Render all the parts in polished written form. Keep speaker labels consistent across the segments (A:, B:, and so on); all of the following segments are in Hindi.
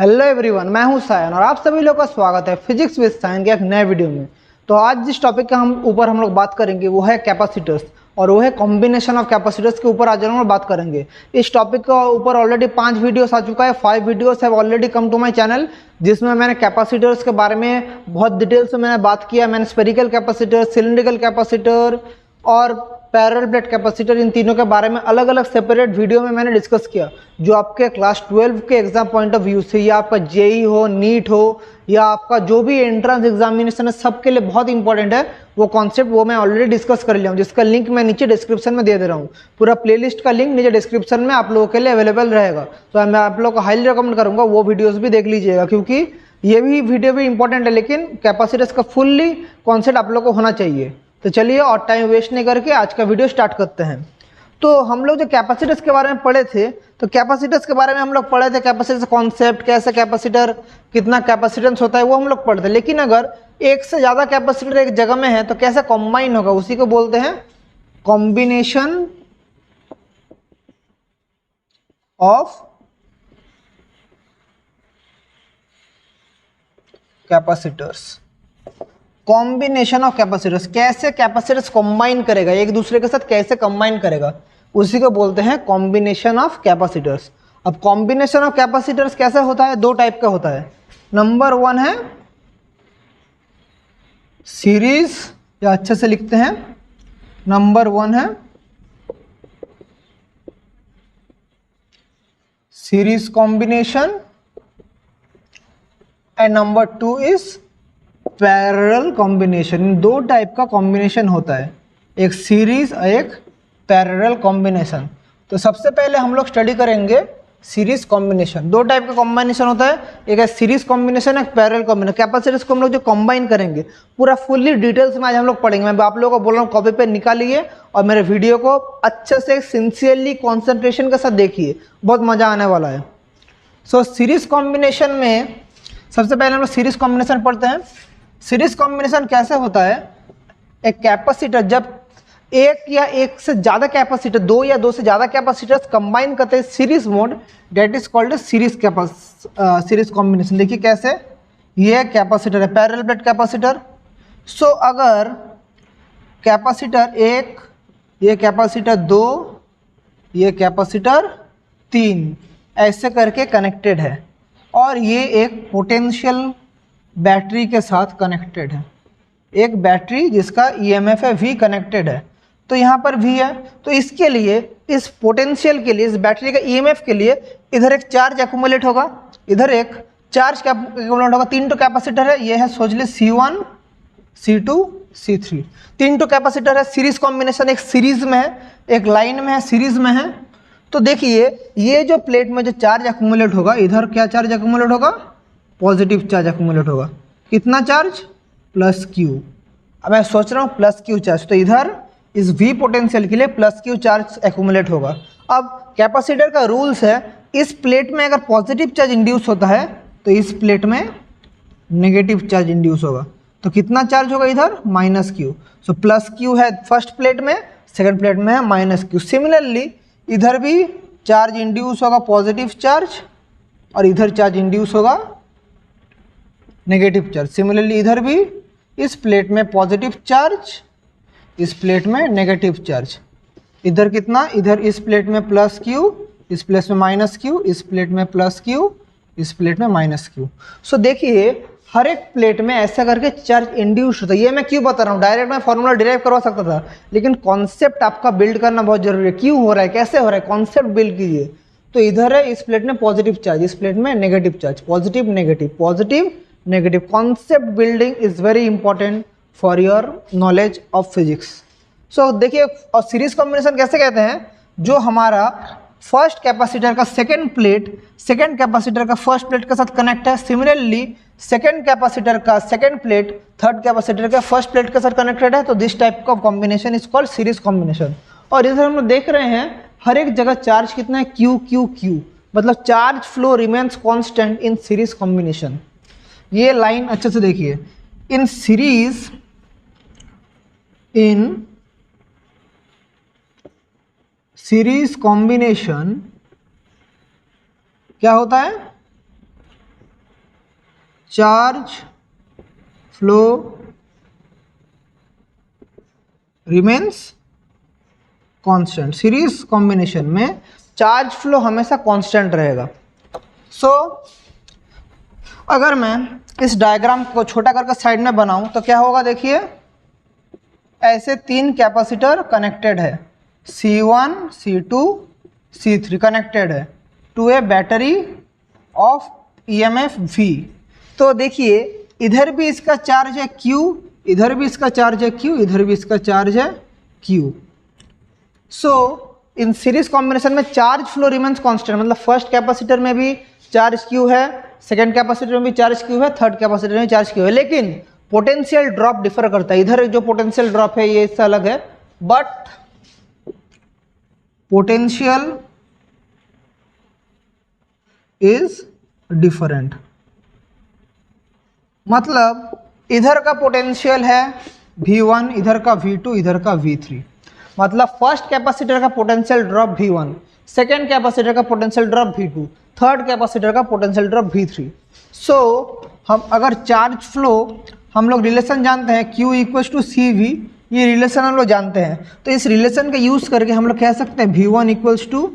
A: हेलो एवरीवन, मैं हूं सायन और आप सभी लोगों का स्वागत है फिजिक्स विद सायन के एक नए वीडियो में। तो आज जिस टॉपिक का हम लोग बात करेंगे वो है कैपेसिटर्स, और वो है कॉम्बिनेशन ऑफ कैपेसिटर्स के ऊपर आज हम लोग बात करेंगे। इस टॉपिक के ऊपर ऑलरेडी 5 वीडियोस आ चुका है, 5 videos have already come to my channel, जिसमें मैंने कैपेसिटर्स के बारे में बहुत डिटेल से मैंने बात किया। मैंने स्फेरिकल कैपेसिटर, सिलिंड्रिकल कैपेसिटर और पैरेलल प्लेट कैपेसिटर, इन तीनों के बारे में अलग अलग सेपरेट वीडियो में मैंने डिस्कस किया, जो आपके क्लास 12 के एग्जाम पॉइंट ऑफ व्यू से, या आपका जेई हो, नीट हो, या आपका जो भी एंट्रेंस एग्जामिनेशन है, सबके लिए बहुत इंपॉर्टेंट है वो कॉन्सेप्ट। वो मैं ऑलरेडी डिस्कस कर लिया हूँ, जिसका लिंक मैं नीचे डिस्क्रिप्शन में दे रहा हूँ। पूरा प्लेलिस्ट का लिंक नीचे डिस्क्रिप्शन में आप लोगों के लिए अवेलेबल रहेगा। तो मैं आप लोगों को हाईली रिकमेंड करूँगा वो वीडियोज़ भी देख लीजिएगा, क्योंकि ये भी वीडियो भी इंपॉर्टेंट है, लेकिन कैपेसिटर्स का फुल्ली कॉन्सेप्ट आप लोग को होना चाहिए। तो चलिए और टाइम वेस्ट नहीं करके आज का वीडियो स्टार्ट करते हैं। तो हम लोग जो कैपेसिटर्स के बारे में पढ़े थे, तो कैपेसिटर्स के बारे में हम लोग पढ़े थे, कैपेसिटर्स कॉन्सेप्ट, कैसे कैपेसिटर, कितना कैपेसिटेंस होता है, वो हम लोग पढ़े थे। लेकिन अगर एक से ज़्यादा कैपेसिटर एक जगह में है तो कैसे कॉम्बाइन होगा, उसी को बोलते हैं combination of capacitors. Combination of capacitors, कैसे कैपेसिटर्स कंबाइन करेगा, एक दूसरे के साथ कैसे कंबाइन करेगा, उसी को बोलते हैं कॉम्बिनेशन ऑफ कैपेसिटर्स। अब कॉम्बिनेशन ऑफ कैपेसिटर्स कैसे होता है? दो टाइप का होता है। नंबर 1 है सीरीज, या अच्छे से लिखते हैं, नंबर 1 है series combination and number 2 is parallel combination. इन दो टाइप का कॉम्बिनेशन होता है, एक सीरीज और एक पैरेलल कॉम्बिनेशन। तो सबसे पहले हम लोग स्टडी करेंगे सीरीज कॉम्बिनेशन। दो टाइप का कॉम्बिनेशन होता है, एक है सीरीज कॉम्बिनेशन, एक पैरेलल कॉम्बिनेशन। कैपेसिटर्स को हम लोग जो कंबाइन करेंगे पूरा फुल्ली डिटेल्स में आज हम लोग पढ़ेंगे। मैं आप लोगों को बोल रहा हूँ कॉपी पे निकालिए और मेरे वीडियो को अच्छे से सिंसियरली कॉन्सेंट्रेशन के साथ देखिए, बहुत मज़ा आने वाला है। सो सीरीज कॉम्बिनेशन में सबसे पहले हम लोग सीरीज कॉम्बिनेशन पढ़ते हैं। सीरीज कॉम्बिनेशन कैसे होता है? एक कैपेसिटर जब एक या एक से ज़्यादा कैपेसिटर, दो या दो से ज़्यादा कैपेसिटर्स कंबाइन करते हैं series mode, that is called series combination. देखिए कैसे, ये कैपेसिटर है पैरेलल प्लेट कैपेसिटर। सो अगर कैपेसिटर 1, ये कैपेसिटर 2, ये कैपेसिटर 3 ऐसे करके कनेक्टेड है, और ये एक पोटेंशियल बैटरी के साथ कनेक्टेड है, एक बैटरी जिसका ईएमएफ है V कनेक्टेड है। तो यहाँ पर V है, तो इसके लिए, इस पोटेंशियल के लिए, इस बैटरी का ईएमएफ के लिए इधर एक चार्ज एक्यूमुलेट होगा, इधर एक चार्ज एक्यूमुलेट होगा। 3 कैपेसिटर है, ये है सोचले C1, C2, C3, 3 कैपेसिटर है। सीरीज कॉम्बिनेशन एक सीरीज में है, एक लाइन में है, सीरीज में है। तो देखिए ये जो प्लेट में जो चार्ज एक्यूमुलेट होगा, इधर क्या चार्ज एक्यूमुलेट होगा? पॉजिटिव चार्ज एक्यूमुलेट होगा। कितना चार्ज? Plus Q. अब मैं सोच रहा हूँ प्लस क्यू चार्ज, तो इधर इस V पोटेंशियल के लिए प्लस क्यू चार्ज एक्यूमुलेट होगा। अब कैपेसिटर का रूल्स है, इस प्लेट में अगर पॉजिटिव चार्ज इंड्यूस होता है तो इस प्लेट में नेगेटिव चार्ज इंड्यूस होगा। तो कितना चार्ज होगा इधर? Minus Q. So plus Q है फर्स्ट प्लेट में, सेकेंड प्लेट में है माइनस क्यू। सिमिलरली इधर भी चार्ज इंड्यूस होगा पॉजिटिव चार्ज, और इधर चार्ज इंड्यूस होगा नेगेटिव चार्ज। सिमिलरली इधर भी इस प्लेट में पॉजिटिव चार्ज, इस प्लेट में नेगेटिव चार्ज। इधर कितना? इधर इस प्लेट में प्लस क्यू, इस प्लेट में माइनस क्यू, इस प्लेट में प्लस क्यू, इस प्लेट में माइनस क्यू। सो देखिए हर एक प्लेट में ऐसा करके चार्ज इंड्यूस होता है। ये मैं क्यों बता रहा हूँ, डायरेक्ट मैं फॉर्मूला डिराइव करवा सकता था, लेकिन कॉन्सेप्ट आपका बिल्ड करना बहुत जरूरी है। क्यों हो रहा है, कैसे हो रहा है, कॉन्सेप्ट बिल्ड कीजिए। तो इधर है इस प्लेट में पॉजिटिव चार्ज, इस प्लेट में negative charge, positive negative, positive negative. Concept building is very important for your knowledge of physics. So देखिए, और सीरीज कॉम्बिनेशन कैसे कहते हैं? जो हमारा फर्स्ट कैपेसिटर का सेकेंड प्लेट सेकेंड कैपेसिटर का फर्स्ट प्लेट के साथ कनेक्ट है। सिमिलरली सेकेंड कैपेसिटर का सेकेंड प्लेट थर्ड कैपेसिटर का फर्स्ट प्लेट के साथ कनेक्टेड है। तो दिस टाइप का combination is called series combination. और इधर हम लोग देख रहे हैं हर एक जगह चार्ज कितना है? Q Q Q, मतलब charge flow remains constant in series combination. ये लाइन अच्छे से देखिए, in series, in series combination क्या होता है? Charge flow remains constant. Series combination में चार्ज फ्लो हमेशा कांस्टेंट रहेगा। सो अगर मैं इस डायग्राम को छोटा करके साइड में बनाऊं तो क्या होगा, देखिए ऐसे 3 कैपेसिटर कनेक्टेड है, C1 C2 C3 कनेक्टेड है to a battery of EMF V। तो देखिए इधर भी इसका चार्ज है Q, इधर भी इसका चार्ज है Q, इधर भी इसका चार्ज है Q। सो इन सीरीज कॉम्बिनेशन में चार्ज फ्लो रिमेन्स कांस्टेंट, मतलब फर्स्ट कैपेसिटर में भी चार्ज Q है, सेकेंड कैपेसिटर में भी चार्ज Q है, थर्ड कैपेसिटर में चार्ज Q है, लेकिन पोटेंशियल ड्रॉप डिफर करता है। इधर जो पोटेंशियल ड्रॉप है ये इससे अलग है, बट पोटेंशियल इज डिफरेंट। मतलब इधर का पोटेंशियल है V1, इधर का V2, इधर का V3। मतलब फर्स्ट कैपेसिटर का potential drop V1, second capacitor का potential drop V2, third capacitor का पोटेंशियल ड्रॉप V3। सो हम अगर चार्ज फ्लो हम लोग रिलेशन जानते हैं Q इक्वल्स टू CV, ये रिलेशन हम लोग जानते हैं, तो इस रिलेशन का यूज़ करके हम लोग कह सकते हैं V1 equals to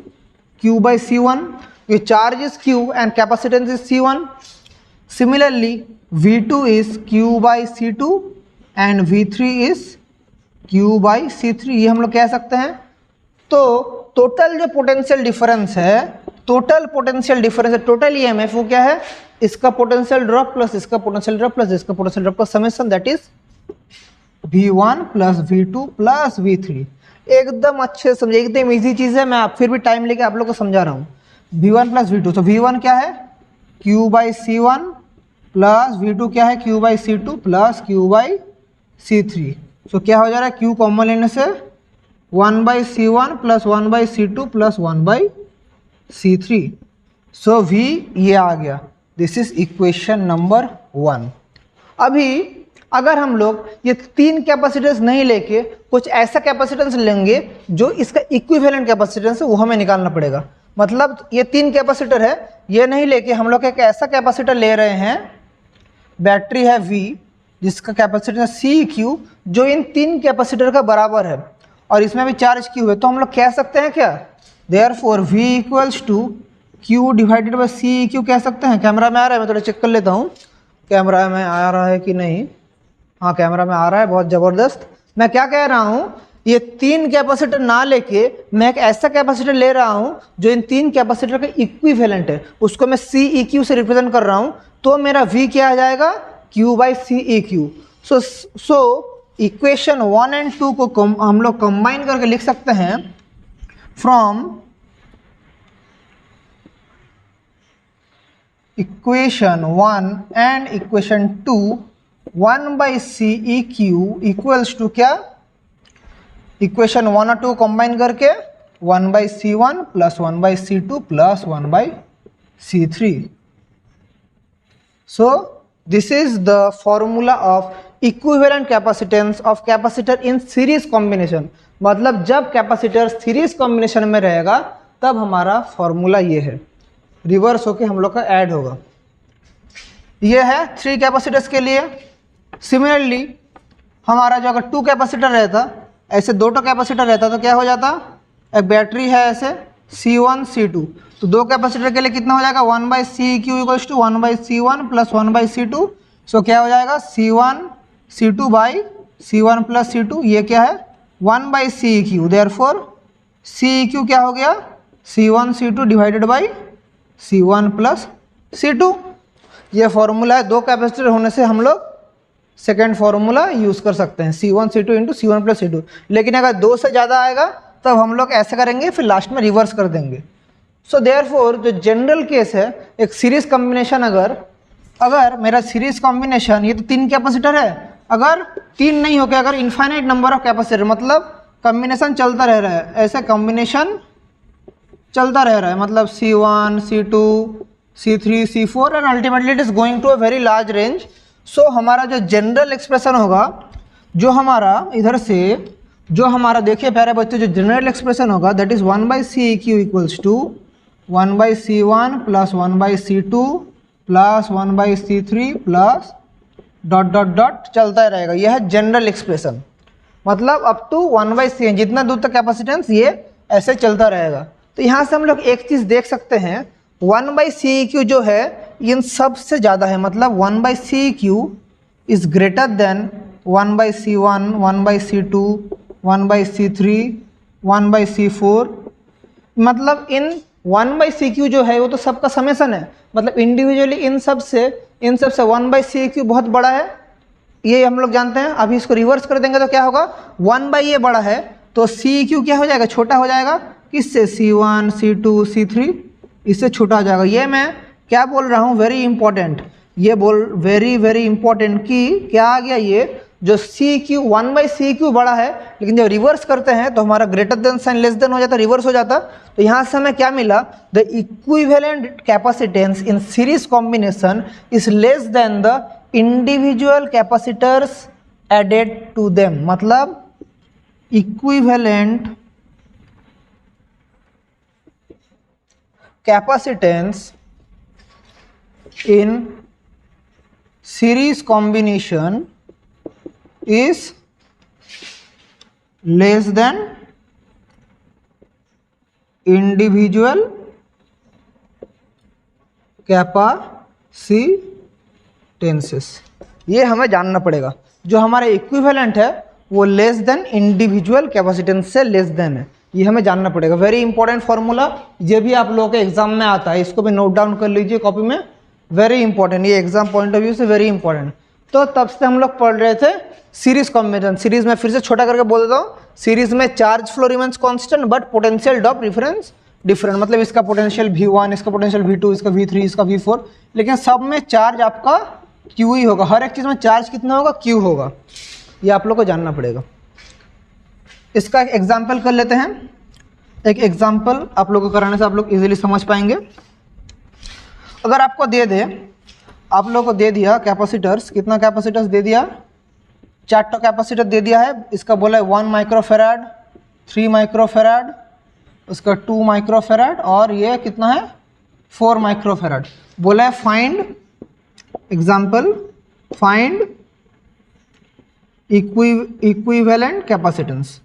A: Q by C1। ये charge is Q and capacitance is C1। Similarly V2 is Q by C2 and V3 is Q by C3, ये हम लोग कह सकते हैं। तो टोटल जो पोटेंशियल डिफरेंस है, टोटल पोटेंशियल डिफरेंस है, टोटल EMF वो क्या है, इसका पोटेंशियल ड्रॉप प्लस इसका पोटेंशियल ड्रॉप प्लस इसका पोटेंशियल ड्रॉप का summation, that is V1 plus V2 plus V3। एकदम अच्छे से समझे, एकदम इजी चीज़ है, मैं आप फिर भी टाइम लेके आप लोग को समझा रहा हूँ। V1 प्लस V2, तो V1 क्या है Q by C1 plus V2 क्या है Q by C2 plus Q by C3। सो क्या हो जा रहा है, Q कॉमन लेने से 1 by C1 plus 1 by C2 plus 1 by C3। So V ये आ गया, दिस इज इक्वेशन नंबर 1। अभी अगर हम लोग ये 3 कैपेसिटेंस नहीं लेके कुछ ऐसा कैपेसिटेंस लेंगे जो इसका इक्विवेलेंट कैपेसिटेंस है, वो हमें निकालना पड़ेगा। मतलब ये 3 कैपेसिटर है, ये नहीं लेके हम लोग एक ऐसा कैपेसिटर ले रहे हैं, बैटरी है V जिसका कैपेसिटेंस CQ जो इन 3 कैपेसिटर का बराबर है और इसमें भी चार्ज Q है, तो हम लोग कह सकते हैं क्या, therefore V equals to Q divided by CQ कह सकते हैं। कैमरा में आ रहा है, मैं थोड़ा चेक कर लेता हूँ कैमरा में आ रहा है कि नहीं। हाँ कैमरा में आ रहा है, बहुत ज़बरदस्त। मैं क्या कह रहा हूँ, ये 3 कैपेसिटर ना लेके मैं एक ऐसा कैपेसिटर ले रहा हूँ जो इन 3 कैपेसिटर का इक्विवेलेंट है, उसको मैं CEQ से रिप्रेजेंट कर रहा हूँ, तो मेरा V क्या आ जाएगा, Q by CEQ। So equation 1 and 2 को हम लोग कंबाइन करके लिख सकते हैं from equation 1 and equation 2 1 by CEQ equals to क्या, इक्वेशन 1 और 2 कंबाइन करके 1 by C1 plus 1 by C2 plus 1 by C3। So this is the formula of equivalent capacitance of capacitor in series combination. मतलब जब कैपेसिटर सीरीज कॉम्बिनेशन में रहेगा तब हमारा फॉर्मूला ये है, रिवर्स होके हम लोग का ऐड होगा। ये है 3 कैपेसिटर्स के लिए। सिमिलरली हमारा जो अगर 2 कैपेसिटर रहता, ऐसे 2 कैपेसिटर रहता तो क्या हो जाता, एक बैटरी है ऐसे C1 C2, तो 2 कैपेसिटर के लिए कितना हो जाएगा, 1 by CEQ equals to 1 by C1 plus 1 by C2। So क्या हो जाएगा, C1 C2 by C1 plus C2, ये क्या है 1 बाई CEQ, देयरफॉर CEQ क्या हो गया, C1 C2 divided by C1 plus C2। ये फॉर्मूला है, 2 कैपेसिटर होने से हम लोग सेकेंड फॉर्मूला यूज़ कर सकते हैं, C1 C2 into C1 plus C2। लेकिन अगर 2 से ज़्यादा आएगा तब हम लोग ऐसा करेंगे, फिर लास्ट में रिवर्स कर देंगे। सो देयरफॉर जो जनरल केस है, एक सीरीज कॉम्बिनेशन, अगर मेरा सीरीज कॉम्बिनेशन ये तो 3 कैपेसिटर है, अगर 3 नहीं होकर अगर इनफाइनाइट नंबर ऑफ कैपेसिटर, मतलब कॉम्बिनेशन चलता रह रहा है, ऐसे कॉम्बिनेशन चलता रह रहा है, मतलब C1 C2 C3 C4 and ultimately it is going to a very large range. So हमारा जो जनरल एक्सप्रेशन होगा, जो हमारा इधर से जो हमारा देखिए प्यारे बच्चों, जो जनरल एक्सप्रेशन होगा that is 1 by CEQ equals to 1 by C1 plus 1 by C2 plus 1/C3 plus dot dot dot चलता रहेगा। यह है जनरल एक्सप्रेशन, मतलब अप टू 1/C जितना दूर तक कैपेसिटेंस ये ऐसे चलता रहेगा। तो यहाँ से हम लोग एक चीज़ देख सकते हैं, 1/Ceq जो है इन सब से ज़्यादा है, मतलब 1/Ceq is greater than 1/C1, 1/C2, 1/C3, 1/C4। मतलब इन 1/Ceq जो है वो तो सबका समेसन है, मतलब इंडिविजुअली इन सब से 1/Ceq बहुत बड़ा है, ये हम लोग जानते हैं। अभी इसको रिवर्स कर देंगे तो क्या होगा, 1/A बड़ा है तो Ceq क्या हो जाएगा, छोटा हो जाएगा। किससे, C1, C2, C3 इससे छोटा हो जाएगा। ये मैं क्या बोल रहा हूँ, वेरी इंपॉर्टेंट, ये वेरी इंपॉर्टेंट कि क्या आ गया, ये जो Ceq 1/Ceq बड़ा है, लेकिन जब रिवर्स करते हैं तो हमारा greater than sign less than हो जाता, रिवर्स हो जाता। तो यहाँ से हमें क्या मिला, the equivalent capacitance in series combination is less than the individual capacitors added to them. मतलब equivalent capacitance in series combination is less than individual capacitances. ये हमें जानना पड़ेगा, जो हमारा इक्विवेलेंट है वो लेस देन इंडिविजुअल कैपेसिटेंस से लेस देन है, ये हमें जानना पड़ेगा। वेरी इंपॉर्टेंट फॉर्मूला, ये भी आप लोगों के एग्जाम में आता है, इसको भी नोट डाउन कर लीजिए कॉपी में, वेरी इंपॉर्टेंट, ये एग्जाम पॉइंट ऑफ व्यू से वेरी इंपॉर्टेंट। तो तब से हम लोग पढ़ रहे थे सीरीज कॉम्बिनेशन। सीरीज में फिर से छोटा करके बोल देता हूँ, सीरीज में charge flow remains constant but potential drop difference different, मतलब इसका पोटेंशियल V1, इसका पोटेंशियल V2, इसका V3, इसका V4, लेकिन सब में चार्ज आपका Q ही होगा। हर एक चीज़ में चार्ज कितना होगा, Q होगा, ये आप लोग को जानना पड़ेगा। इसका एक एग्जाम्पल कर लेते हैं। एक एग्जाम्पल आप लोगों को कराने से आप लोग इजीली समझ पाएंगे। अगर आपको दे दे, आप लोगों को दे दिया कैपेसिटर्स, कितना कैपेसिटर्स दे दिया, 4 कैपेसिटर दे दिया है। इसका बोला है 1 माइक्रोफेराड, 3 माइक्रोफेराड, उसका 2 माइक्रोफेराड और ये कितना है 4 माइक्रोफेराड। बोला है find, example find equivalent capacitance,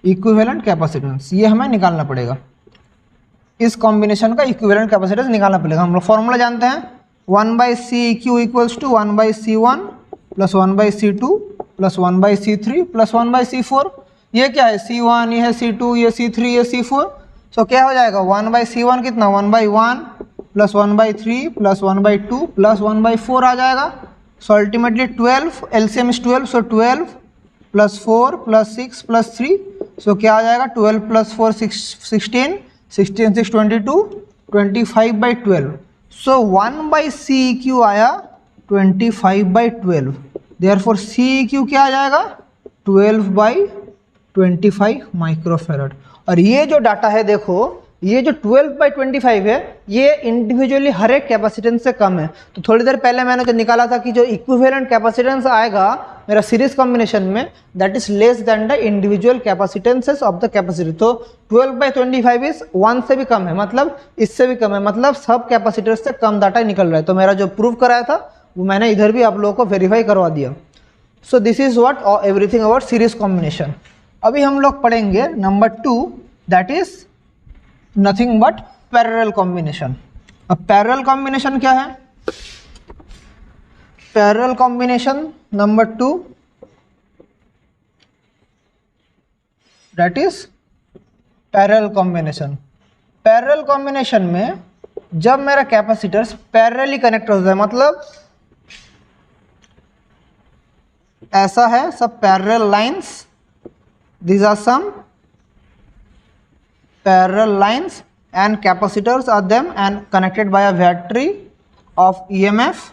A: equivalent capacitance ये हमें निकालना पड़ेगा। इस कॉम्बिनेशन का इक्विवेलेंट कैपेसिटेंस निकालना पड़ेगा। हम लोग फॉर्मूला जानते हैं, 1/Ceq equals to 1/C1 plus 1/C2 plus 1/C3 plus 1/C4। ये क्या है, C1, ये है C2, ये C3, ये C4। सो क्या हो जाएगा, 1/C1 कितना 1/1 प्लस 1/3 प्लस 1/2 प्लस 1/4 आ जाएगा। So ultimately 12, LCM is 12, so 12 plus 4 plus 6 plus 3, सो क्या आ जाएगा 12 प्लस 4 16, 16 6 22, 25/12। सो 1/Ceq आया 25/12, देयरफॉर Ceq क्या आ जाएगा 12/25 माइक्रोफेराड। और ये जो डाटा है देखो, ये जो 12/25 है ये इंडिविजुअली हर एक कैपेसिटेंस से कम है। तो थोड़ी देर पहले मैंने जो निकाला था कि जो इक्विवेलेंट कैपेसिटेंस आएगा मेरा सीरीज कॉम्बिनेशन में, that is less than the individual capacitances of the capacitor. तो 12/25 इज 1 से भी कम है, मतलब इससे भी कम है, मतलब सब कैपेसिटर से कम डाटा निकल रहा है। तो मेरा जो प्रूव कराया था वो मैंने इधर भी आप लोगों को वेरीफाई करवा दिया। सो this is what everything about series combination. अभी हम लोग पढ़ेंगे number 2, that is nothing but parallel combination. अब पैरेलल कॉम्बिनेशन क्या है, parallel combination number 2 that is parallel combination. Parallel combination में जब मेरा कैपेसिटर्स पैरेलली कनेक्ट होता है, मतलब ऐसा है सब parallel lines, these are some parallel lines and capacitors are them and connected by a battery of EMF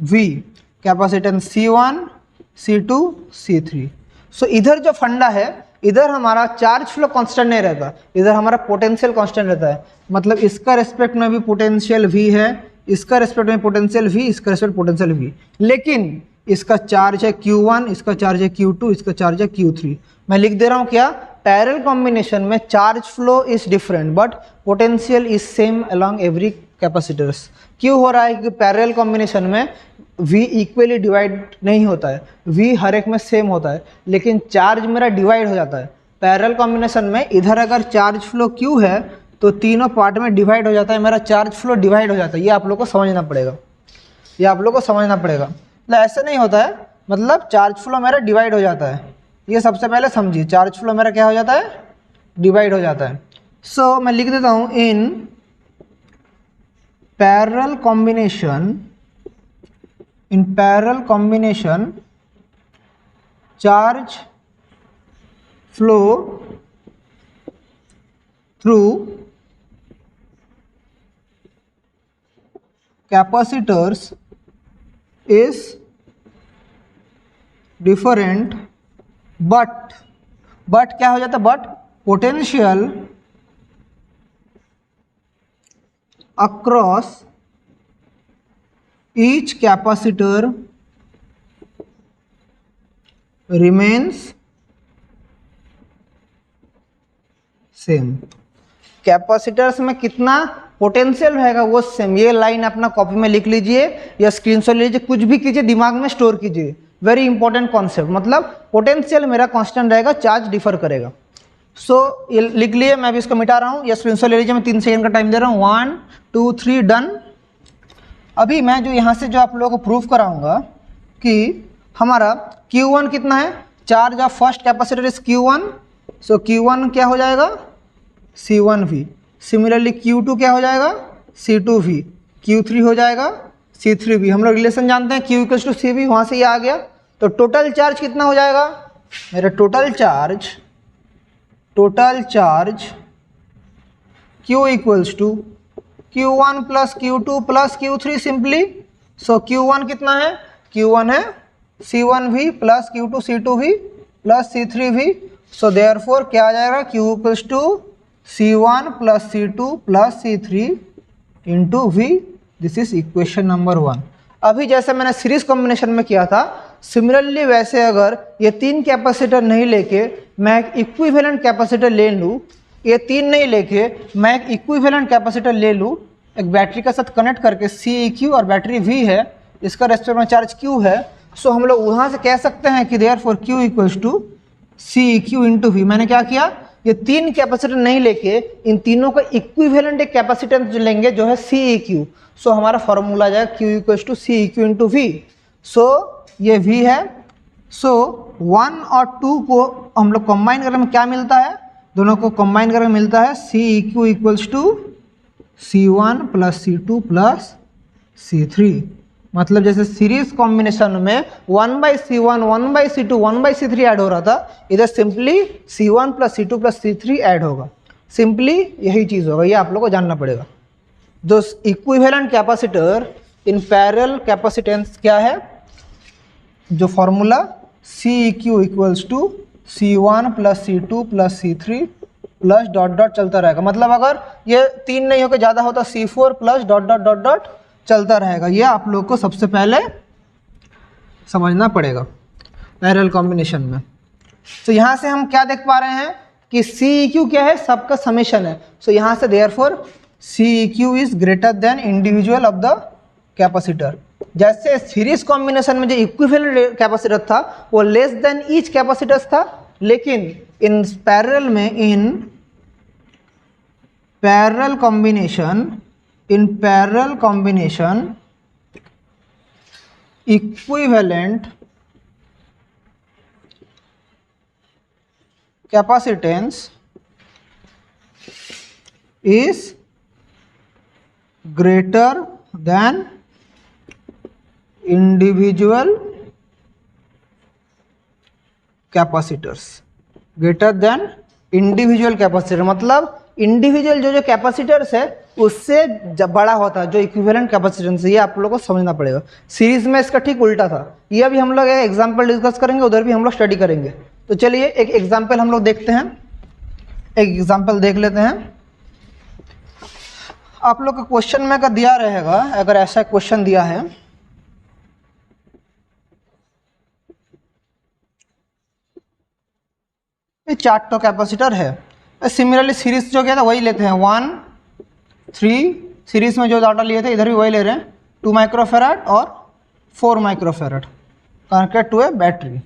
A: V, capacitance C1, C2, C3। सो इधर जो फंडा है, इधर हमारा चार्ज फ्लो कांस्टेंट नहीं रहता, इधर हमारा पोटेंशियल कांस्टेंट रहता है। मतलब इसका रेस्पेक्ट में भी पोटेंशियल V है, इसका रेस्पेक्ट में पोटेंशियल V, इसका रेस्पेक्ट पोटेंशियल V, लेकिन इसका चार्ज है Q1, इसका चार्ज है Q2, इसका चार्ज है Q3। मैं लिख दे रहा हूँ क्या, पैरेलल कॉम्बिनेशन में charge flow is different but potential is same along every capacitors. क्यों हो रहा है कि पैरेलल कॉम्बिनेशन में V इक्वली डिवाइड नहीं होता है, V हर एक में सेम होता है, लेकिन चार्ज मेरा डिवाइड हो जाता है। पैरेलल कॉम्बिनेशन में इधर अगर चार्ज फ्लो Q है तो तीनों पार्ट में डिवाइड हो जाता है, मेरा चार्ज फ्लो डिवाइड हो जाता है। ये आप लोग को समझना पड़ेगा, ये आप लोग को समझना पड़ेगा। मतलब ऐसे नहीं होता है, मतलब चार्ज फ्लो मेरा डिवाइड हो जाता है। ये सबसे पहले समझिए, चार्ज फ्लो मेरा क्या हो जाता है, डिवाइड हो जाता है। सो मैं लिख देता हूँ, in parallel combination charge flow through capacitors is different, but क्या हो जाता है, but potential across each capacitor remains same। Capacitors में कितना पोटेंशियल रहेगा वो सेम। ये लाइन अपना कॉपी में लिख लीजिए या स्क्रीनशॉट लीजिए, कुछ भी कीजिए, दिमाग में स्टोर कीजिए। वेरी इंपॉर्टेंट कॉन्सेप्ट, मतलब पोटेंशियल मेरा कांस्टेंट रहेगा, चार्ज डिफर करेगा। सो ये लिख लिए, मैं भी इसको मिटा रहा हूँ, या स्क्रीनशॉट ले लीजिए। मैं 3 सेकंड का टाइम दे रहा हूँ। 1 2 3 डन। अभी मैं जो यहाँ से जो आप लोगों को प्रूफ कराऊंगा कि हमारा Q1 कितना है, charge of first capacitor is Q1, so Q1 क्या हो जाएगा, C1V। सिमिलरली Q2 क्या हो जाएगा, C2V। Q3 हो जाएगा C3V। हम लोग रिलेशन जानते हैं, Q इक्वल्स टू CV, वहाँ से ये आ गया। तो टोटल चार्ज कितना हो जाएगा, मेरा total charge Q equals to Q1 plus Q2 plus Q3 simply. So Q1 कितना है, Q1 है C1V plus Q2 C2V plus C3V। So therefore क्या आ जाएगा, Q equals to C1 plus C2 plus C3 into V। This is equation number 1। अभी जैसे मैंने सीरीज कॉम्बिनेशन में किया था, सिमिलरली वैसे अगर ये 3 कैपेसिटर नहीं लेके मैं एक इक्विवेलेंट कैपेसिटर ले लूँ, ये 3 नहीं लेके मैं एक इक्विवेलेंट कैपेसिटर ले लूँ, एक बैटरी के साथ कनेक्ट करके, CEQ और बैटरी V है, इसका रेस्पेक्ट में चार्ज Q है। सो हम लोग वहाँ से कह सकते हैं कि therefore Q equals to CEQ into V। मैंने क्या किया, ये 3 कैपेसिटर नहीं लेके इन तीनों का इक्विवेलेंट एक कैपेसिटेंस जो लेंगे जो है CEQ। सो हमारा फॉर्मूला आ जाएगा Q equals to CEQ into V। So ये V है। सो 1 और 2 को हम लोग कंबाइन करने में क्या मिलता है, दोनों को कंबाइन करके मिलता है CEQ equals to C1 plus C2 plus C3। मतलब जैसे सीरीज कॉम्बिनेशन में 1/C1 1/C2 1/C3 ऐड हो रहा था, इधर simply C1 plus C2 plus C3 add होगा। सिंपली यही चीज़ होगा, ये आप लोग को जानना पड़ेगा। जो equivalent capacitor in parallel capacitance क्या है, जो formula CEQ equals to C1 plus C2 plus C3 plus dot dot चलता रहेगा। मतलब अगर ये 3 नहीं होकर ज़्यादा होता, C4 plus dot dot dot dot चलता रहेगा। ये आप लोग को सबसे पहले समझना पड़ेगा पैरेलल कॉम्बिनेशन में। तो यहाँ से हम क्या देख पा रहे हैं कि CEQ क्या है, सबका समेशन है। सो यहाँ से therefore CEQ is greater than individual of the capacitor. जैसे सीरीज कॉम्बिनेशन में जो इक्विवेलेंट कैपेसिटर था वो लेस देन ईच कैपेसिटर्स था, लेकिन इन पैरेलल में, in parallel combination equivalent capacitance is greater than individual capacitors. Greater than individual capacitor मतलब इंडिविजुअल जो कैपेसिटर्स है उससे जब बड़ा होता है जो इक्विवेलेंट कैपेसिटेंस है। ये आप लोगों को समझना पड़ेगा। सीरीज में इसका ठीक उल्टा था। ये भी हम लोग एक एग्जांपल डिस्कस करेंगे, उधर भी हम लोग स्टडी करेंगे। तो चलिए एक एग्जांपल हम लोग देखते हैं, एक एग्जांपल देख लेते हैं। आप लोग का क्वेश्चन में अगर दिया रहेगा, अगर ऐसा क्वेश्चन दिया है, ये 4 कैपेसिटर है। सिमिलरली सीरीज जो क्या था वही लेते हैं, 1 3 सीरीज में जो डाटा लिए थे इधर भी वही ले रहे हैं, 2 माइक्रोफेराड और 4 microfarad connected to a battery.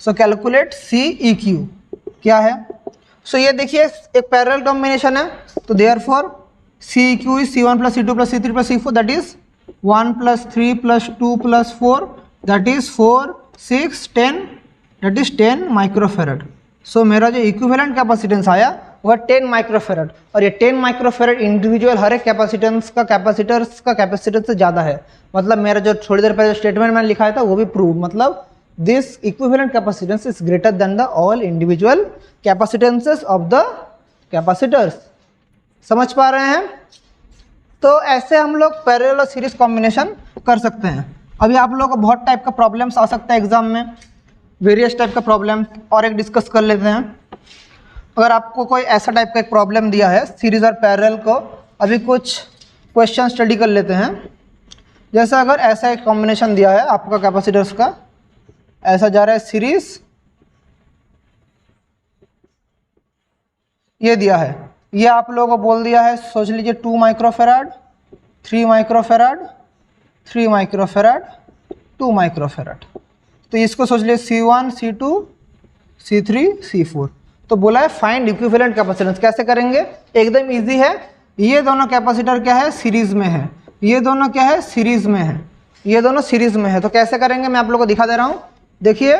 A: So calculate CEQ क्या है। सो ये देखिए एक पैरेलल कॉम्बिनेशन है, तो therefore CEQ is C1 + C2 + C3 + C4 that is 1 + 3 + 2 + 4 that is 4 6 10 that is 10 microfarad. So मेरा जो इक्विवेलेंट कैपेसिटेंस आया वह 10 माइक्रोफेराड, और ये 10 माइक्रोफेराड इंडिविजुअल हर एक कैपेसिटेंस का कैपेसिटेंस से ज़्यादा है। मतलब मेरा जो थोड़ी देर पहले स्टेटमेंट मैंने लिखा था वो भी प्रूव, मतलब this equivalent capacitance is greater than the all individual capacitances of the capacitors. समझ पा रहे हैं? तो ऐसे हम लोग पैरेलल और सीरीज कॉम्बिनेशन कर सकते हैं। अभी आप लोगों को बहुत टाइप का प्रॉब्लम्स आ सकता है एग्जाम में, वेरियस टाइप का प्रॉब्लम, और एक डिस्कस कर लेते हैं। अगर आपको कोई ऐसा टाइप का एक प्रॉब्लम दिया है सीरीज और पैरेलल को, अभी कुछ क्वेश्चन स्टडी कर लेते हैं। जैसे अगर ऐसा एक कॉम्बिनेशन दिया है आपका कैपेसिटर्स का, ऐसा जा रहा है सीरीज, ये दिया है, ये आप लोगों को बोल दिया है, सोच लीजिए 2 माइक्रोफेराड 3 माइक्रोफेराड 3 माइक्रोफेराड 2 माइक्रोफेराड। तो इसको सोच लीजिए C1 C2 C3 C4। तो बोला है फाइंड इक्विवेलेंट कैपेसिटेंस। कैसे करेंगे? एकदम इजी है। ये दोनों कैपेसिटर क्या है? सीरीज में है। ये दोनों क्या है? सीरीज में है। ये दोनों सीरीज में है। तो कैसे करेंगे मैं आप लोगों को दिखा दे रहा हूँ। देखिए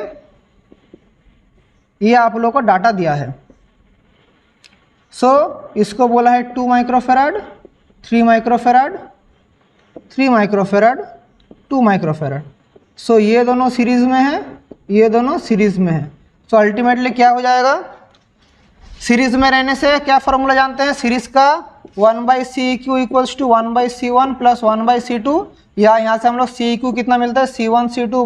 A: ये आप लोगों को डाटा दिया है। इसको बोला है 2 माइक्रोफेराड 3 माइक्रोफेराड 3 माइक्रोफेराड 2 माइक्रोफेराड। ये दोनों सीरीज में है, ये दोनों सीरीज में है। अल्टीमेटली क्या हो जाएगा? सीरीज में रहने से क्या फॉर्मूला जानते हैं सीरीज का? 1/CEQ = 1/C1 + 1/C2, या यहाँ से हम लोग CEQ कितना मिलता है? C1 C2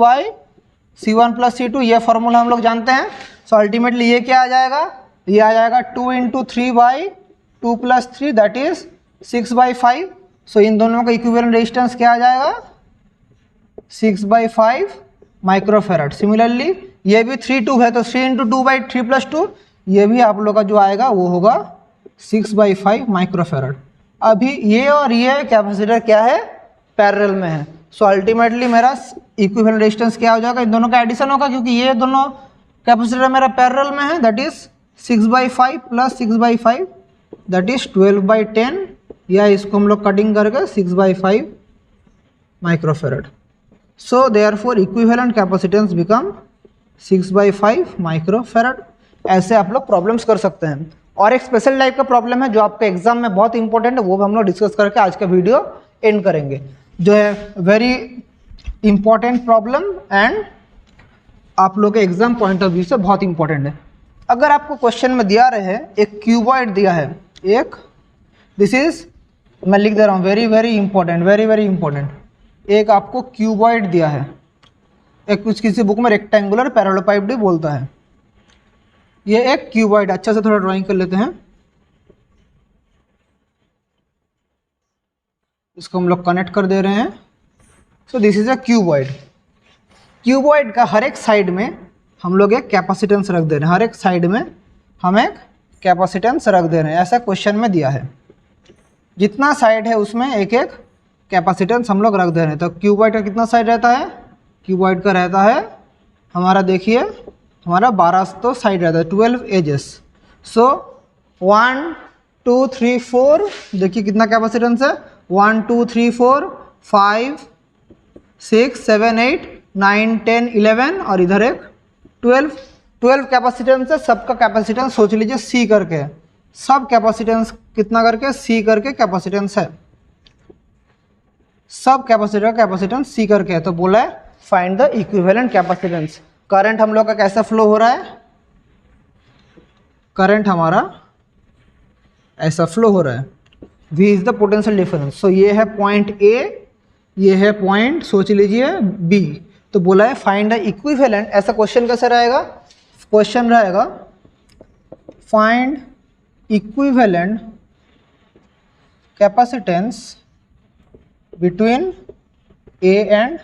A: C1 + C2, ये फॉर्मूला हम लोग जानते हैं। अल्टीमेटली ये क्या आ जाएगा? ये आ जाएगा 2 × 3/2 + 3 दैट इज 6/5। इन दोनों का इक्विवेलेंट रेजिस्टेंस क्या आ जाएगा? 6/5 माइक्रोफेराड। सिमिलरली ये भी 3 2 है, तो 3 × 2/3 + 2, ये भी आप लोग का जो आएगा वो होगा 6/5 माइक्रोफेराड। अभी ये और ये कैपेसिटर क्या है? पैरेलल में है। अल्टीमेटली मेरा इक्विवेलेंट रेजिस्टेंस क्या हो जाएगा? इन दोनों का एडिशन होगा, क्योंकि ये दोनों कैपेसिटर मेरा पैरेलल में है, दैट इज 6/5 + 6/5 दैट इज 12/10, या इसको हम लोग कटिंग करके 6/5 microfarad. Therefore equivalent capacitance become 6/5 microfarad. ऐसे आप लोग प्रॉब्लम्स कर सकते हैं। और एक स्पेशल टाइप का प्रॉब्लम है जो आपके एग्जाम में बहुत इंपॉर्टेंट है, वो भी हम लोग डिस्कस करके आज का वीडियो एंड करेंगे, जो है वेरी इंपॉर्टेंट प्रॉब्लम एंड आप लोग के एग्जाम पॉइंट ऑफ व्यू से बहुत इंपॉर्टेंट है। अगर आपको क्वेश्चन में दिया रहे एक क्यूबॉइड दिया है, एक दिस इज, मैं लिख दे रहा हूँ, very very important, very very important. एक आपको क्यूबॉइड दिया है, एक कुछ किसी बुक में रेक्टेंगुलर पैरेललोपाइड भी बोलता है। ये एक क्यूबॉइड, अच्छा से थोड़ा ड्राइंग कर लेते हैं। इसको हम लोग कनेक्ट कर दे रहे हैं। This is a cuboid. Cuboid का हर एक साइड में हम लोग एक कैपेसिटेंस रख दे रहे हैं, हर एक साइड में हम एक कैपेसिटेंस रख दे रहे हैं। ऐसा क्वेश्चन में दिया है, जितना साइड है उसमें एक एक कैपेसिटेंस हम लोग रख दे रहे हैं। तो क्यूबॉइड का कितना साइड रहता है? क्यूबॉइड का रहता है हमारा, देखिए हमारा 12 तो साइड रहता है, 12 एजेस। 1 2 3 4, देखिए कितना कैपेसिटेंस है? 1 2 3 4 5 6 7 8 9 10 11, और इधर एक 12 कैपेसिटेंस है। सबका कैपेसिटेंस सोच लीजिए C करके, सब कैपेसिटेंस कितना करके? C करके कैपेसिटेंस है, सब कैपेसिटर कैपेसिटेंस C करके है। तो बोला है find the equivalent capacitance. Current हम लोग का कैसा फ्लो हो रहा है? करंट हमारा ऐसा फ्लो हो रहा है। V is the potential difference. ये है पॉइंट A, ये है पॉइंट सोच लीजिए B। तो बोला है फाइंड द इक्विवेलेंट। ऐसा क्वेश्चन कैसे रहेगा? क्वेश्चन रहेगा find equivalent capacitance between A and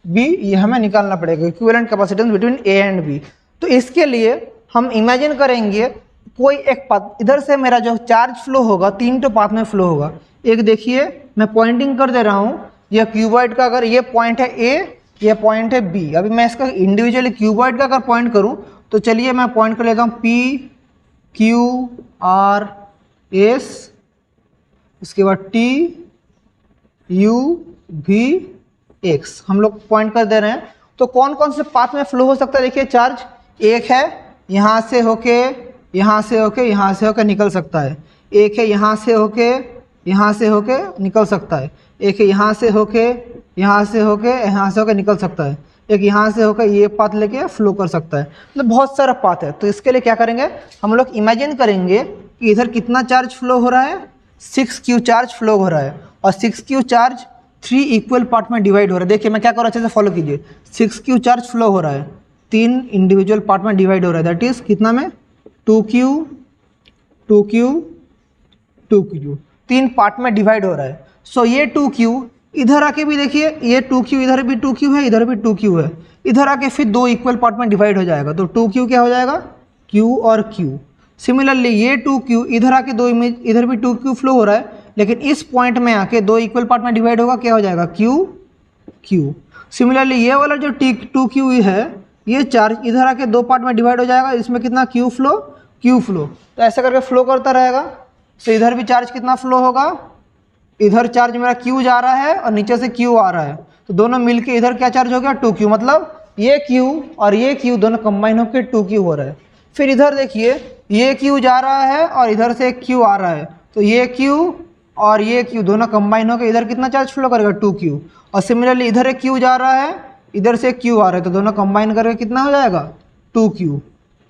A: B। ये हमें निकालना पड़ेगा, equivalent capacitance between A and B। तो इसके लिए हम इमेजिन करेंगे कोई एक पाथ, इधर से मेरा जो चार्ज फ्लो होगा 3 पाथ में फ्लो होगा। एक देखिए मैं पॉइंटिंग कर दे रहा हूँ, यह क्यूबॉइड का अगर ये पॉइंट है ए, ये पॉइंट है बी। अभी मैं इसका इंडिविजुअली क्यूबॉइड का अगर पॉइंट करूँ तो चलिए मैं पॉइंट कर लेता हूँ पी क्यू आर एस, इसके बाद टी यू वी एक्स, हम लोग पॉइंट कर दे रहे हैं। तो कौन कौन से पाथ में फ्लो हो सकता है देखिए चार्ज, एक है यहाँ से होके यहाँ से होके यहाँ से होके निकल सकता है, एक है यहाँ से होके यहाँ से होके निकल सकता है, एक है यहाँ से होके यहाँ से होके यहाँ से होके निकल सकता है, एक यहाँ से होकर ये पाथ लेके फ्लो कर सकता है। मतलब बहुत सारा पाथ है। तो इसके लिए क्या करेंगे हम लोग, इमेजिन करेंगे कि इधर कितना चार्ज फ्लो हो रहा है, 6Q चार्ज फ्लो हो रहा है और 6Q चार्ज 3 इक्वल पार्ट में डिवाइड हो रहा है। देखिए मैं क्या कर रहा हूँ, अच्छे से फॉलो कीजिए। 6Q चार्ज फ्लो हो रहा है, 3 इंडिविजुअल पार्ट में डिवाइड हो रहा है, दैट इज कितना में 2Q 2Q 2Q, 3 पार्ट में डिवाइड हो रहा है। सो ये 2Q इधर आके भी देखिए, ये 2Q इधर भी 2Q है, इधर भी 2Q है, इधर आके फिर 2 इक्वल पार्ट में डिवाइड हो जाएगा। तो 2Q क्या हो जाएगा, Q और Q। सिमिलरली ये 2Q इधर आके 2 इमेज, इधर भी 2Q फ्लो हो रहा है, लेकिन इस पॉइंट में आके 2 इक्वल पार्ट में डिवाइड होगा, क्या हो जाएगा Q Q। सिमिलरली ये वाला जो 2Q है, ये चार्ज इधर आके 2 पार्ट में डिवाइड हो जाएगा, इसमें कितना Q फ्लो। तो ऐसा करके फ्लो करता रहेगा। तो इधर भी चार्ज कितना फ्लो होगा, इधर चार्ज मेरा Q जा रहा है और नीचे से Q आ रहा है, तो दोनों मिलके इधर क्या चार्ज हो गया 2Q। मतलब ये Q और ये Q दोनों कंबाइन होकर 2Q हो रहा है। फिर इधर देखिए ये Q जा रहा है और इधर से Q आ रहा है, तो ये Q और ये Q दोनों कंबाइन होकर इधर कितना चार्ज फ्लो करेगा 2Q। और सिमिलरली इधर एक Q जा रहा है, इधर से Q आ रहा है, तो दोनों कंबाइन करके कितना हो जाएगा 2Q।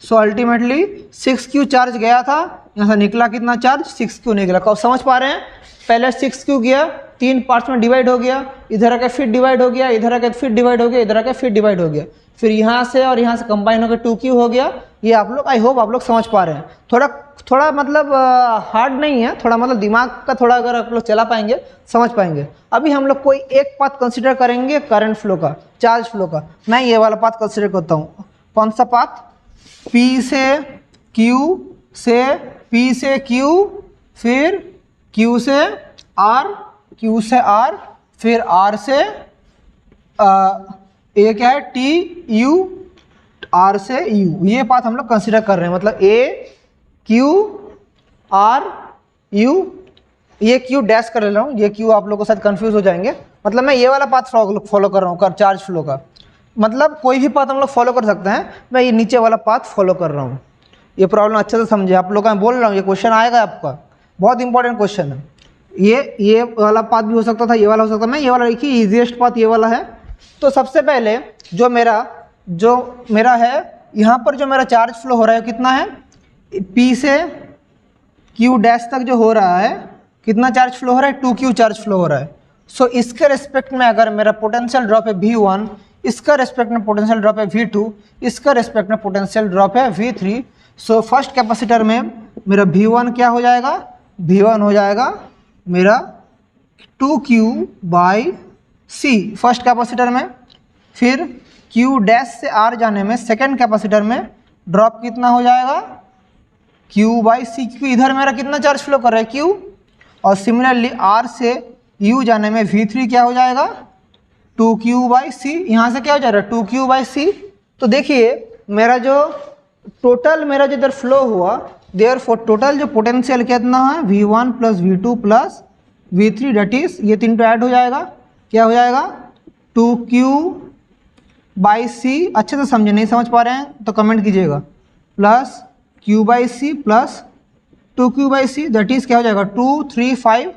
A: So ultimately 6Q charge गया था, यहाँ से निकला कितना चार्ज 6Q निकला। कब समझ पा रहे हैं, पहले 6Q गया, 3 पार्ट्स में डिवाइड हो गया, इधर आके फिर डिवाइड हो गया, इधर आके फिर डिवाइड हो गया, इधर आके फिर डिवाइड हो गया, फिर यहाँ से और यहाँ से कंबाइन होकर 2Q हो गया। ये आप लोग, आई होप आप लोग समझ पा रहे हैं। थोड़ा मतलब हार्ड नहीं है, थोड़ा मतलब दिमाग का थोड़ा अगर आप लोग चला पाएंगे समझ पाएंगे। अभी हम लोग कोई एक पाथ कंसिडर करेंगे करंट फ्लो का, चार्ज फ्लो का। मैं ये वाला पाथ कंसिडर करता हूँ। कौन सा पाथ, P से Q से P से Q, फिर Q से R, Q से R, फिर R से A क्या है T U, R से U। ये पाथ हम लोग कंसिडर कर रहे हैं। मतलब A Q R U, ये Q डैश कर ले रहा हूँ, ये Q आप लोगों के साथ कंफ्यूज हो जाएंगे। मतलब मैं ये वाला पाथ फॉलो कर रहा हूँ कर चार्ज फ्लो का। मतलब कोई भी पाथ हम लोग फॉलो कर सकते हैं, मैं ये नीचे वाला पाथ फॉलो कर रहा हूँ। ये प्रॉब्लम अच्छे से समझे आप लोग, मैं बोल रहा हूँ ये क्वेश्चन आएगा आपका, बहुत इंपॉर्टेंट क्वेश्चन है। ये वाला पाथ भी हो सकता था, ये वाला हो सकता था, मैं ये वाला देखिए ईजीएस्ट पाथ ये वाला है। तो सबसे पहले जो मेरा है यहाँ पर जो मेरा चार्ज फ्लो हो रहा है कितना है, P से Q डैश तक जो हो रहा है, कितना चार्ज फ्लो हो रहा है 2Q चार्ज फ्लो हो रहा है। सो इसके रेस्पेक्ट में अगर मेरा पोटेंशियल ड्रॉप है V1, इसका रेस्पेक्ट में पोटेंशियल ड्रॉप है V2, इसका रेस्पेक्ट में पोटेंशियल ड्रॉप है V3। सो फर्स्ट कैपेसिटर में मेरा V1 क्या हो जाएगा, V1 हो जाएगा मेरा 2Q/C फर्स्ट कैपेसिटर में। फिर Q डैश से R जाने में सेकेंड कैपेसिटर में ड्रॉप कितना हो जाएगा Q/C, क्योंकि इधर मेरा कितना चार्ज फ्लो कर रहा है Q। और सिमिलरली R से U जाने में V3 क्या हो जाएगा 2Q/C, यहाँ से क्या हो जाएगा 2Q/C। तो देखिए मेरा जो टोटल मेरा जो इधर फ्लो हुआ, देयरफॉर टोटल जो पोटेंशियल कितना है V1 + V2 + V3, date is ये 3 तो ऐड हो जाएगा, क्या हो जाएगा 2Q/C। अच्छे से समझे, नहीं समझ पा रहे हैं तो कमेंट कीजिएगा, plus Q/C plus 2Q/C, that is क्या हो जाएगा 2 3 5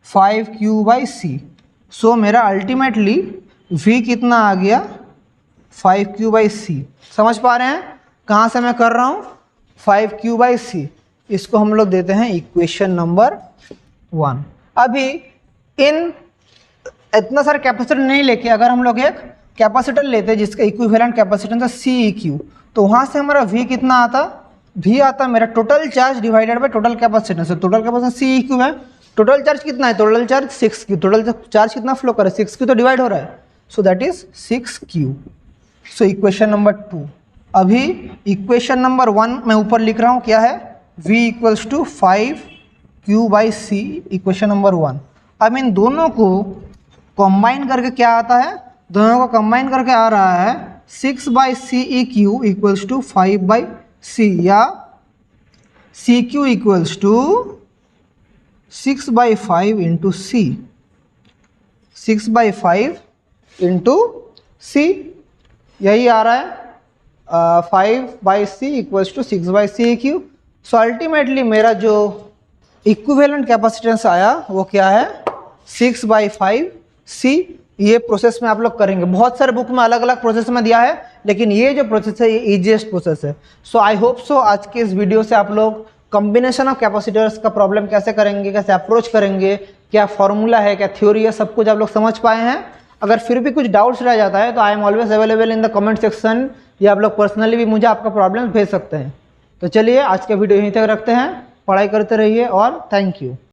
A: 5Q/C। सो मेरा अल्टीमेटली V कितना आ गया 5Q/C। समझ पा रहे हैं कहाँ से मैं कर रहा हूँ 5Q/C। इसको हम लोग देते हैं इक्वेशन नंबर 1। अभी इतना सारा कैपेसिटर नहीं लेके अगर हम लोग एक कैपेसिटर लेते जिसका इक्विवेलेंट कैपेसिटेंस है CEQ, तो वहाँ से हमारा V कितना आता, V आता मेरा total charge divided by total capacitance. Total capacitance CEQ है, टोटल चार्ज कितना है, total charge 6Q, total charge कितना फ्लो कर रहा है 6Q तो डिवाइड हो रहा है, so that is 6Q। So equation number 2, अभी इक्वेशन नंबर 1 मैं ऊपर लिख रहा हूँ, क्या है, v equals to 5q/c, equation number 1। अब इन दोनों को कंबाइन करके क्या आता है, दोनों को कंबाइन करके आ रहा है 6/CEQ इक्वल्स टू 5/c, या CQ equals to 6/5 into c, 6/5 into c, यही आ रहा है 5/c equals to 6/CEQ। So ultimately मेरा जो इक्विवेलेंट कैपेसिटेंस आया वो क्या है, 6/5c। ये प्रोसेस में आप लोग करेंगे, बहुत सारे बुक में अलग अलग प्रोसेस में दिया है, लेकिन ये जो प्रोसेस है ये ईजीएस्ट प्रोसेस है। सो आई होप सो आज के इस वीडियो से आप लोग कॉम्बिनेशन ऑफ कैपेसिटर्स का प्रॉब्लम कैसे करेंगे, कैसे अप्रोच करेंगे, क्या फॉर्मूला है, क्या थ्योरी है, सब कुछ आप लोग समझ पाए हैं। अगर फिर भी कुछ डाउट्स रह जाता है तो I am always available in the comment section, या आप लोग पर्सनली भी मुझे आपका प्रॉब्लम भेज सकते हैं। तो चलिए आज का वीडियो यहीं तक रखते हैं, पढ़ाई करते रहिए और थैंक यू।